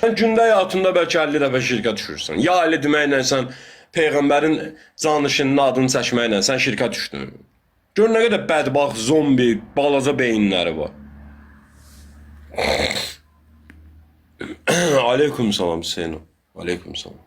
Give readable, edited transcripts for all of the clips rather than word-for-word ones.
Sən gündə həyatında bəlkə 50 dəfə şirkə düşürsən. Ya elə deməklə sən Peyğəmbərin canışının adını çəkməklə sən şirkə düşdün. Gör nə qədər bədbaxt, zombi, balaca beyinləri var. Aleyküm salam Hüseyin. Aleyküm salam.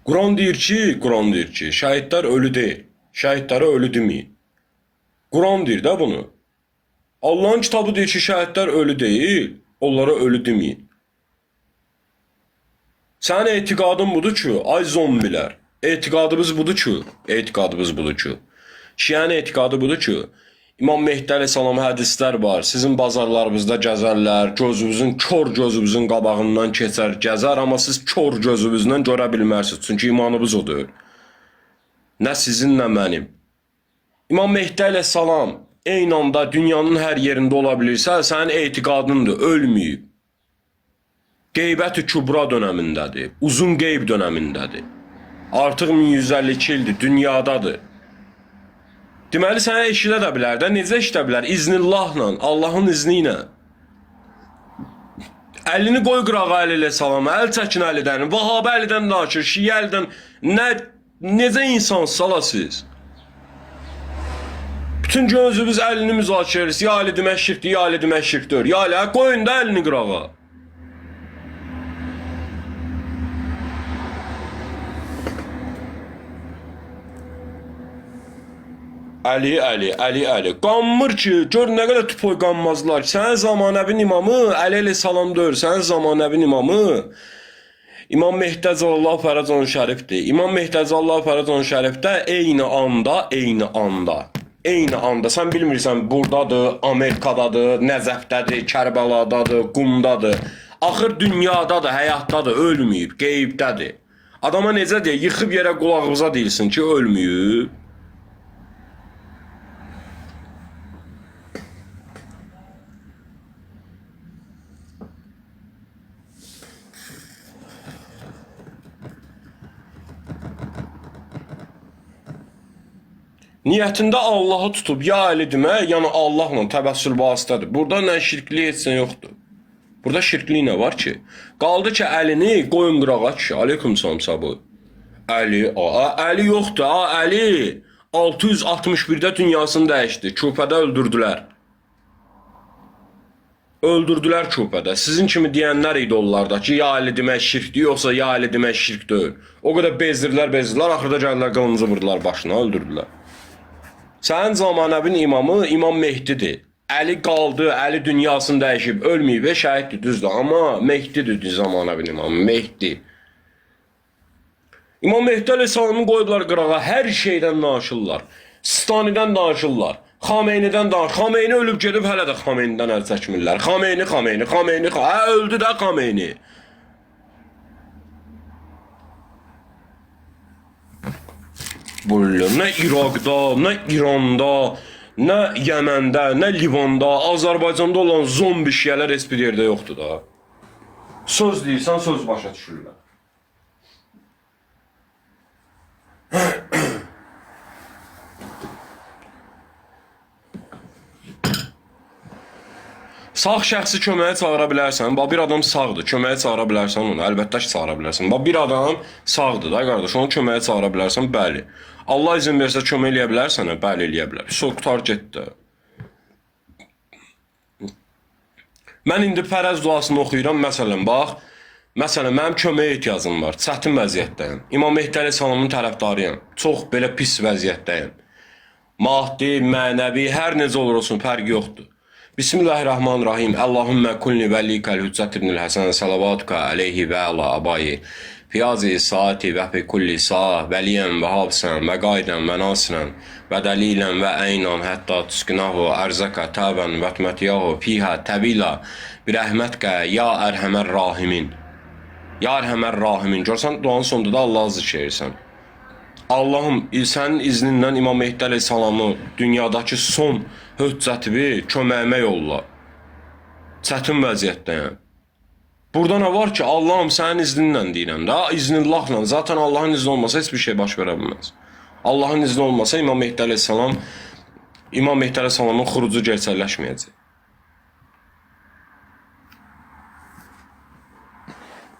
Quran deyir ki, şəhidlər ölü deyil. Şəhidlərə ölü deməyin. Quran deyir də bunu. Allahın kitabı deyir ki, şəhidlər ölü deyil, onlara ölü deməyin. Sənin etiqadın budur ki, ay zombilər, etiqadımız budur ki, Şiənin etiqadı budur ki, İmam Mehdi əleyhissalam hədislər var, sizin bazarlarınızda gəzərlər, kör gözünüzün qabağından keçər, gəzər, amma siz kör gözünüzdən görə bilmərsiniz, çünki imanınız odur. Nə sizin, nə mənim. İmam Mehdi əleyhissalam eyni anda dünyanın hər yerində ola bilirsə, sənin etiqadındır, ölməyib. Qeybət-i Kübra dönəmindədir, uzun qeyb dönəmindədir. Artıq 1152 ildir, dünyadadır. Deməli, sənə eşidə də bilər də, necə eşidə bilər? İznillahla, Allahın izni ilə. Əlini qoy qırağa əli ilə salama, əl çəkin əlidən, Vahabə əlidən danışır, Şiyə əlidən, necə insansız sala siz? Bütün gözümüz əlini müzakirə edirsiniz, ya əli demək şirkdir, ya əli demək şirkdir, ya əli, qoyun da əlini qırağa. Əli. Qanmır ki, gör nə qədər tupoy qanmazlar ki, sənin zamanəvin imamı Əli əleyhissalam deyir, sənin zamanəvin imamı İmam Mehdi Cəlallah Fərəcan Şərifdir. İmam Mehdi Cəlallah Fərəcan Şərifdə eyni anda, sən bilmirsən, buradadır, Amerikadadır, Nəzəfdədir, Kərbəladadır, Qumdadır. Axır dünyadadır, həyatdadır, ölməyib, qeybdədir. Adama necə deyə, yıxıb yerə qulağımıza deyilsin ki, ölməyib. Niyyətində Allahı tutub, ya Əli demək, yəni Allahla təvəssül vasitədir. Burada nə şirklik etsən yoxdur. Burada şirklik nə var ki? Qaldı ki, əlini qoyun qırağa ki, aleyküm salam Saboy. Əli yoxdur, Əli 661-də dünyasını dəyişdi, Küfədə öldürdülər. Öldürdülər Küfədə. Sizin kimi deyənlər idi onlarda ki, ya Əli demək şirkdir, yoxsa ya Əli demək şirk deyil. O qədər bezdirdilər, axırda gəldilər, qılıncı vurdular başına, öldürdülər. Sənin zamanəvin imamı İmam Mehdidir. Əli qaldı, Əli dünyasını dəyişib, ölməyib və şəhiddir, düzdür. Amma Mehdidir zamanəvin imamı, Mehdi. İmam Mehdi əleyhissalamı qoyublar qırağa, hər şeydən danışırlar. Sistanidən danışırlar, Xameynidən danışırlar. Xameyni ölüb gedib, hələ də Xameynidən əl çəkmirlər. Xameyni, öldü də Xameyni. Nə İraqda, nə İranda, nə Yəməndə, nə Livanda, Azərbaycanda olan zombi şiyələr heç bir yerdə yoxdur da. Söz deyirsən, söz başa düşürlər. Sağ şəxsi köməyə çağıra bilərsən. Bir adam sağdır, köməyə çağıra bilərsən onu. Əlbəttə ki, çağıra bilərsən. Bir adam sağdır da, qardaş, onu köməyə çağıra bilərsən, bəli. Allah izin versə kömək eləyə bilərsən, bəli, eləyə bilər. Sol qutar getdi. Mən indi fərəz duasını oxuyuram, məsələn, bax. Məsələn, mənim köməyə ehtiyacım var, çətin vəziyyətdəyim. İmam Mehdi əleyhissalamın tərəfdarıyam. Çox belə pis vəziyyətdəyim. Maddi, mənəvi, hər necə olur olsun, fərqi yoxdur. Bismillahirrahmanirrahim. Allahümmə kulni vəlikəl hüccət ibn-i Həsən, salavatuka aleyhi və əla abayi. Fiyazi saati və fi kulli saa, vəliyən və habsən, və qaydən və nasirən, və dəlilən və əynan, hətta tüskünahu, ərzəkə, təbən, və tmətyahu, fiyhə, təbila, bir rəhmətkə, ya ərhəmər rahimin. Ya ərhəmər rahimin. Görsən, duanın sonunda da Allah'ı zikr edirsən. Allah'ım, sənin iznindən İmam Mehdi əleyhissalamı dünyadakı son höccətimi köməyimə yolla. Çətin vəziyyətdəyəm. Burada nə var ki, Allah'ım sənin izninlə deyirəm də, iznillahla. Zaten Allah'ın izni olmasa heç bir şey baş verə bilməz. Allah'ın izni olmasa İmam Mehdi əleyhissalamın xurucu gerçəkləşməyəcək.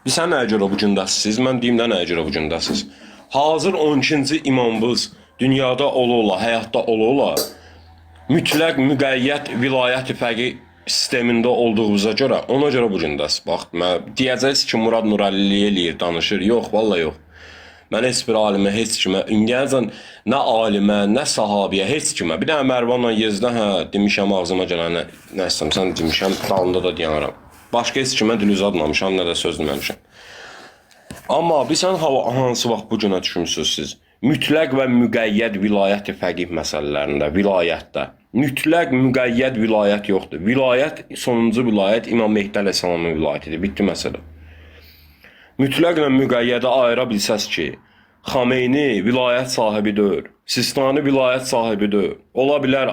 Sən nəyə görə bu gündəsiniz? Mən deyim də nəyə görə bu gündəsiniz? Hazır 12-ci imamımız dünyada ola-ola, həyatda ola-ola, mütləq müqəyyət vilayət fəqi sistemində olduğunuza görə, ona görə bu gündəsiniz. Bax, deyəcəksiniz ki, Murad Nurəli eləyir, danışır. Yox, vallahi yox. Mən heç bir alimə, heç kimə, indiyəcən nə alimə, nə sahabiyə, heç kimə. Bir dənə Mərvanla Yezdə, demişəm ağzıma gələn, nə istəmişəm, demişəm, dalında da deyərim. Başqa heç kimə dil uzatmamışam, nə də söz deməmişəm. Amma sən hansı vaxt bu günə düşmüsünüz siz? Mütləq və müqəyyət vilayət fəqih məsələlərində, vilayətdə. Mütləq müqəyyət vilayət yoxdur. Vilayət, sonuncu vilayət İmam Mehdi əleyhissalamın vilayətidir. Bitdi məsələ. Mütləqlə müqəyyədə ayıra bilsəz ki, Xameyni vilayət sahibi deyil, Sistani vilayət sahibi deyil. Ola bilər